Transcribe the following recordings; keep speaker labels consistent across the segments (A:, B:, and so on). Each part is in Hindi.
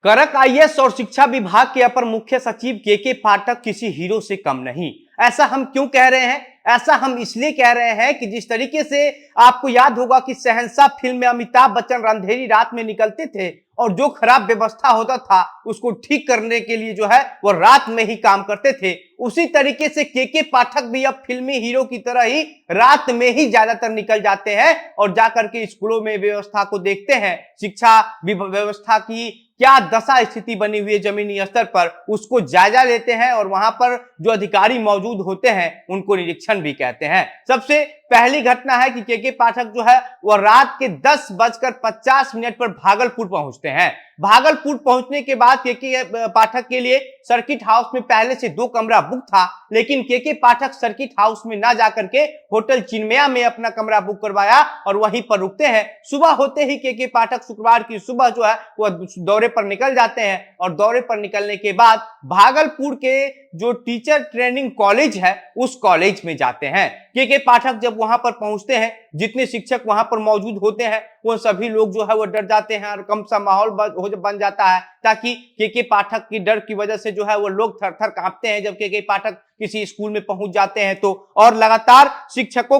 A: करक आईएएस और शिक्षा विभाग के अपर मुख्य सचिव के पाठक किसी हीरो से कम नहीं। ऐसा हम क्यों कह रहे हैं? ऐसा हम इसलिए कह रहे हैं कि जिस तरीके से आपको याद होगा कि शहंशाह फिल्म में अमिताभ बच्चन अंधेरी रात में निकलते थे और जो खराब व्यवस्था होता था उसको ठीक करने के लिए जो है वो रात में ही काम करते थे। उसी तरीके से के पाठक भी अब फिल्मी हीरो की तरह ही रात में ही ज्यादातर निकल जाते हैं और जाकर के स्कूलों में व्यवस्था को देखते हैं। शिक्षा व्यवस्था की क्या दशा स्थिति बनी हुई है जमीनी स्तर पर उसको जायजा लेते हैं और वहां पर जो अधिकारी मौजूद होते हैं उनको निरीक्षण भी कहते हैं। सबसे पहली घटना है कि के पाठक जो है वह रात के 10:50 पर भागलपुर पहुंचते हैं। भागलपुर पहुंचने के बाद के पाठक के लिए सर्किट हाउस में पहले से 2 कमरा बुक था, लेकिन के पाठक सर्किट हाउस में ना जाकर के होटल चिन्मया में अपना कमरा बुक करवाया और वहीं पर रुकते हैं। सुबह होते ही के पाठक शुक्रवार की सुबह जो है वह दौरे पर निकल जाते हैं और दौरे पर निकलने के बाद भागलपुर के जो टीचर ट्रेनिंग कॉलेज है उस कॉलेज में जाते हैं। के पाठक जब वहां पर पहुंचते हैं, जितने शिक्षक वहां पर मौजूद होते हैं वो सभी लोग जो है वो डर जाते हैं और कम सा माहौल बन जाता है, ताकि के पाठक की डर की वजह से जो है वो लोग थर थर कांपते हैं जब के पाठक किसी स्कूल में पहुंच जाते हैं तो। और लगातार शिक्षकों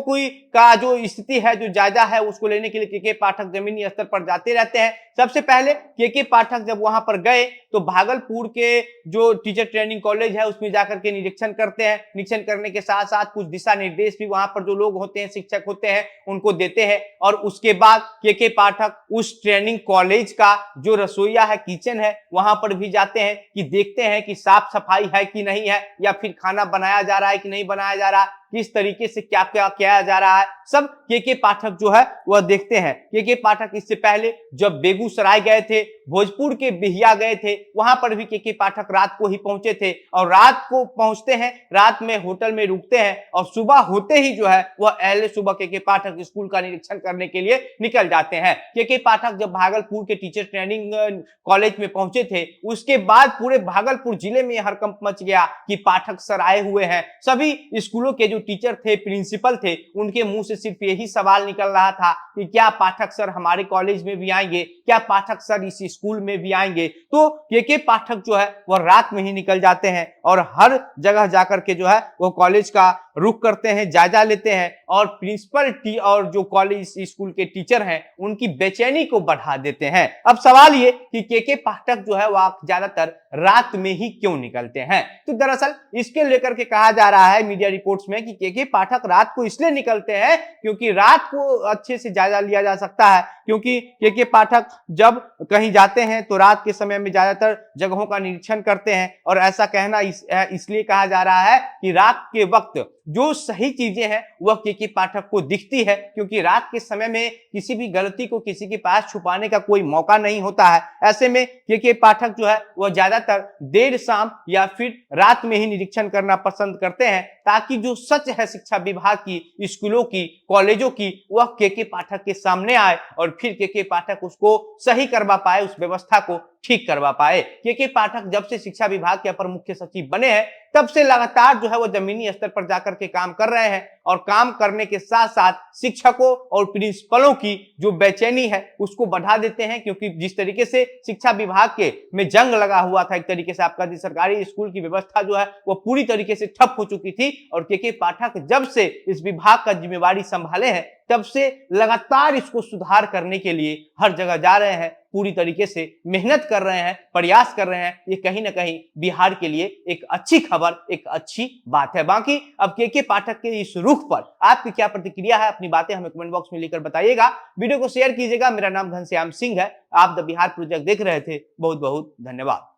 A: का जो स्थिति है जो जायजा है उसको लेने के लिए के पाठक जमीनी स्तर पर जाते रहते हैं। सबसे पहले के पाठक जब वहां पर गए तो भागलपुर के जो टीचर ट्रेनिंग कॉलेज है उसमें जाकर के निरीक्षण करते हैं। निरीक्षण करने के साथ साथ कुछ दिशा निर्देश भी वहां पर जो लोग होते हैं शिक्षक होते हैं उनको देते हैं और उसके बाद के पाठक उस ट्रेनिंग कॉलेज का जो रसोईया है, किचन है, वहां पर भी जाते हैं कि देखते हैं कि साफ सफाई है कि नहीं है या फिर खाना बनाया जा रहा है कि नहीं बनाया जा रहा, किस तरीके से क्या क्या किया जा रहा है, सब के पाठक जो है वह देखते हैं। के पाठक इससे पहले जब बेगूसराय गए थे, भोजपुर के बिहिया गए थे, वहां पर भी के पाठक रात को ही पहुंचे थे और रात को पहुंचते हैं, रात में होटल में रुकते हैं और सुबह होते ही जो है वह अहले सुबह के पाठक स्कूल का निरीक्षण करने के लिए निकल जाते हैं। के पाठक जब भागलपुर के टीचर ट्रेनिंग कॉलेज में पहुंचे थे उसके बाद पूरे भागलपुर जिले में हड़कंप मच गया कि पाठक सर आए हुए हैं। सभी स्कूलों के जो टीचर थे, प्रिंसिपल थे, उनके मुंह से सिर्फ यही सवाल निकल रहा था कि क्या पाठक सर हमारे कॉलेज में भी आएंगे, क्या पाठक सर इस स्कूल में भी आएंगे। तो के पाठक जो है वह रात में ही निकल जाते हैं और हर जगह जाकर के जो है वो कॉलेज का रुख करते हैं, जायजा लेते हैं और प्रिंसिपल और जो कॉलेज स्कूल के टीचर हैं उनकी बेचैनी को बढ़ा देते हैं। अब सवाल ये कि के पाठक जो है वह ज्यादातर रात में ही क्यों निकलते हैं? तो दरअसल इसके लेकर के कहा जा रहा है मीडिया रिपोर्ट्स में कि के पाठक रात को इसलिए निकलते हैं क्योंकि रात को अच्छे से जायजा लिया जा सकता है, क्योंकि के पाठक जब कहीं जाते हैं तो रात के समय में ज्यादातर जगहों का निरीक्षण करते हैं और ऐसा कहना इसलिए कहा जा रहा है कि रात के वक्त जो सही चीजें हैं वह के पाठक को दिखती है, क्योंकि रात के समय में किसी भी गलती को किसी के पास छुपाने का कोई मौका नहीं होता है। ऐसे में के पाठक जो है वह ज्यादातर देर शाम या फिर रात में ही निरीक्षण करना पसंद करते हैं, ताकि जो सच है शिक्षा विभाग की, स्कूलों की, कॉलेजों की, वह के पाठक के सामने आए और फिर के पाठक उसको सही करवा पाए, उस व्यवस्था को ठीक करवा पाए। के पाठक जब से शिक्षा विभाग के अपर मुख्य सचिव बने हैं तब से लगातार जो है वो जमीनी स्तर पर जाकर के काम कर रहे हैं और काम करने के साथ साथ शिक्षकों और प्रिंसिपलों की जो बेचैनी है उसको बढ़ा देते हैं, क्योंकि जिस तरीके से शिक्षा विभाग के में जंग लगा हुआ था, एक तरीके से आपका सरकारी स्कूल की व्यवस्था जो है वो पूरी तरीके से ठप हो चुकी थी और के पाठक जब से इस विभाग का जिम्मेवारी संभाले हैं तब से लगातार इसको सुधार करने के लिए हर जगह जा रहे हैं, पूरी तरीके से मेहनत कर रहे हैं, प्रयास कर रहे हैं। ये कहीं ना कहीं बिहार के लिए एक अच्छी खबर, एक अच्छी बात है। बाकी अब के पाठक के इस रुख पर आपकी क्या प्रतिक्रिया है, अपनी बातें हमें कमेंट बॉक्स में लिखकर बताइएगा। वीडियो को शेयर कीजिएगा। मेरा नाम घनश्याम सिंह है। आप द बिहार प्रोजेक्ट देख रहे थे। बहुत बहुत धन्यवाद।